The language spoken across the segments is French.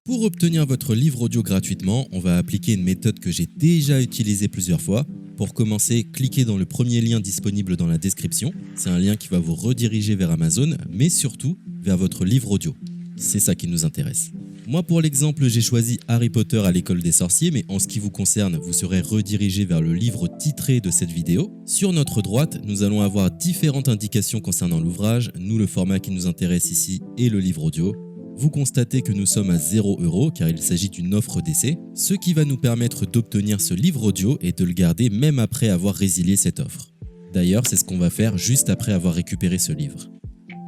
Pour obtenir votre livre audio gratuitement, on va appliquer une méthode que j'ai déjà utilisée plusieurs fois. Pour commencer, cliquez dans le premier lien disponible dans la description. C'est un lien qui va vous rediriger vers Amazon, mais surtout vers votre livre audio. C'est ça qui nous intéresse. Moi, pour l'exemple, j'ai choisi Harry Potter à l'école des sorciers, mais en ce qui vous concerne, vous serez redirigé vers le livre titré de cette vidéo. Sur notre droite, nous allons avoir différentes indications concernant l'ouvrage. Nous, le format qui nous intéresse ici est le livre audio. Vous constatez que nous sommes à 0 € car il s'agit d'une offre d'essai, ce qui va nous permettre d'obtenir ce livre audio et de le garder même après avoir résilié cette offre. D'ailleurs, c'est ce qu'on va faire juste après avoir récupéré ce livre.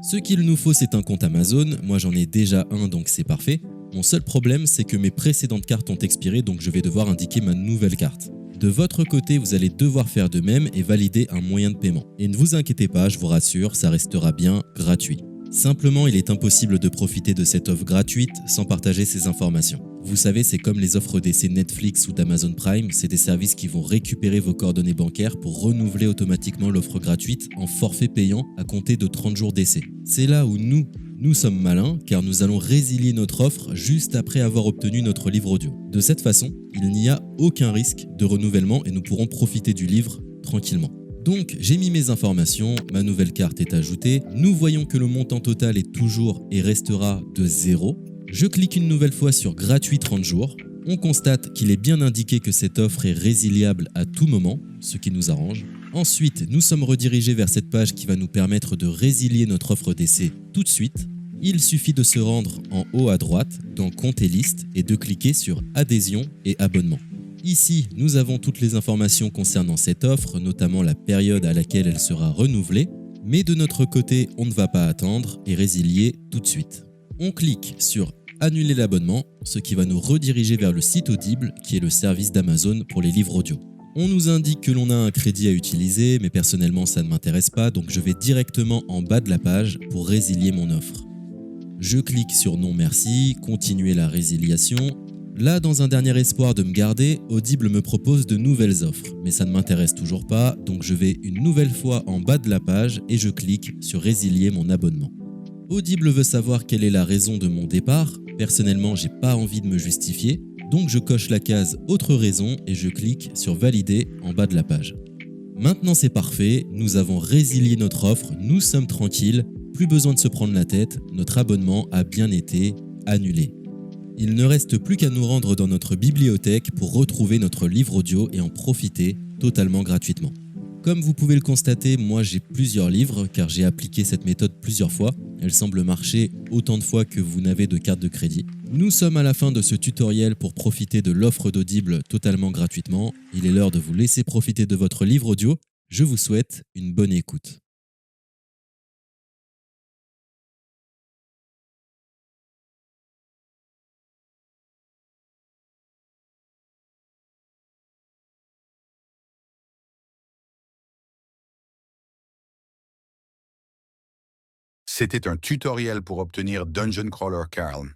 Ce qu'il nous faut, c'est un compte Amazon. Moi, j'en ai déjà un, donc c'est parfait. Mon seul problème, c'est que mes précédentes cartes ont expiré, donc je vais devoir indiquer ma nouvelle carte. De votre côté, vous allez devoir faire de même et valider un moyen de paiement. Et ne vous inquiétez pas, je vous rassure, ça restera bien gratuit. Simplement, il est impossible de profiter de cette offre gratuite sans partager ces informations. Vous savez, c'est comme les offres d'essai Netflix ou d'Amazon Prime, c'est des services qui vont récupérer vos coordonnées bancaires pour renouveler automatiquement l'offre gratuite en forfait payant à compter de 30 jours d'essai. C'est là où nous sommes malins car nous allons résilier notre offre juste après avoir obtenu notre livre audio. De cette façon, il n'y a aucun risque de renouvellement et nous pourrons profiter du livre tranquillement. Donc j'ai mis mes informations, ma nouvelle carte est ajoutée, nous voyons que le montant total est toujours et restera de 0. Je clique une nouvelle fois sur gratuit 30 jours, on constate qu'il est bien indiqué que cette offre est résiliable à tout moment, ce qui nous arrange. Ensuite, nous sommes redirigés vers cette page qui va nous permettre de résilier notre offre d'essai tout de suite. Il suffit de se rendre en haut à droite dans Compte et liste et de cliquer sur Adhésion et abonnement. Ici, nous avons toutes les informations concernant cette offre, notamment la période à laquelle elle sera renouvelée, mais de notre côté, on ne va pas attendre et résilier tout de suite. On clique sur Annuler l'abonnement, ce qui va nous rediriger vers le site Audible, qui est le service d'Amazon pour les livres audio. On nous indique que l'on a un crédit à utiliser, mais personnellement ça ne m'intéresse pas, donc je vais directement en bas de la page pour résilier mon offre. Je clique sur Non merci, continuer la résiliation. Là, dans un dernier espoir de me garder, Audible me propose de nouvelles offres, mais ça ne m'intéresse toujours pas, donc je vais une nouvelle fois en bas de la page et je clique sur Résilier mon abonnement. Audible veut savoir quelle est la raison de mon départ. Personnellement, j'ai pas envie de me justifier, donc je coche la case Autre raison et je clique sur Valider en bas de la page. Maintenant c'est parfait, nous avons résilié notre offre, nous sommes tranquilles, plus besoin de se prendre la tête, notre abonnement a bien été annulé. Il ne reste plus qu'à nous rendre dans notre bibliothèque pour retrouver notre livre audio et en profiter totalement gratuitement. Comme vous pouvez le constater, moi j'ai plusieurs livres car j'ai appliqué cette méthode plusieurs fois. Elle semble marcher autant de fois que vous n'avez de carte de crédit. Nous sommes à la fin de ce tutoriel pour profiter de l'offre d'Audible totalement gratuitement. Il est l'heure de vous laisser profiter de votre livre audio. Je vous souhaite une bonne écoute. C'était un tutoriel pour obtenir Dungeon Crawler Carl.